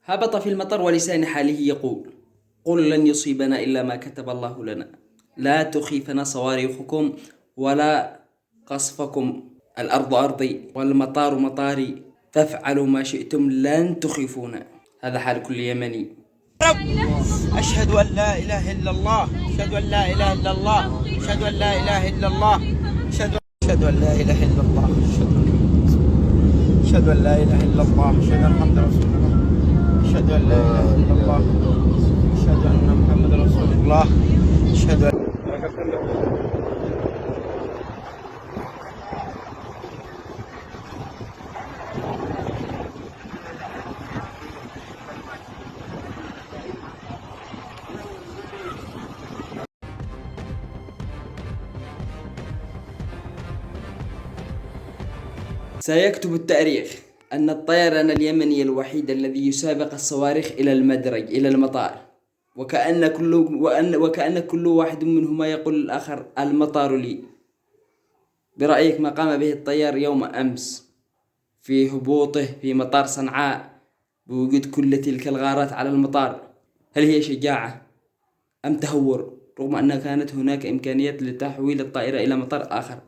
هبط في المطر ولسان حاله يقول: قل لن يصيبنا إلا ما كتب الله لنا، لا تخيفنا صواريخكم ولا قصفكم، الأرض أرضي والمطار مطاري، فافعلوا ما شئتم لن تخيفونا. هذا حال كل يمني. رب أشهد أن لا إله إلا الله، أشهد أن لا إله إلا الله، أشهد أن لا إله إلا الله، أشهد أن لا إله إلا الله، أشهد أن لا إله إلا الله، أشهد أن محمد رسول الله، أشهد أن لا إله إلا الله، أشهد أن محمد رسول الله، أشهد أن سيكتب التاريخ أن الطيران اليمني الوحيد الذي يسابق الصواريخ إلى المدرج إلى المطار، وكأن كل واحد منهما يقول للآخر: المطار لي. برأيك ما قام به الطيار يوم أمس في هبوطه في مطار صنعاء بوجود كل تلك الغارات على المطار؟ هل هي شجاعة أم تهور، رغم أن كانت هناك إمكانيات لتحويل الطائرة إلى مطار آخر؟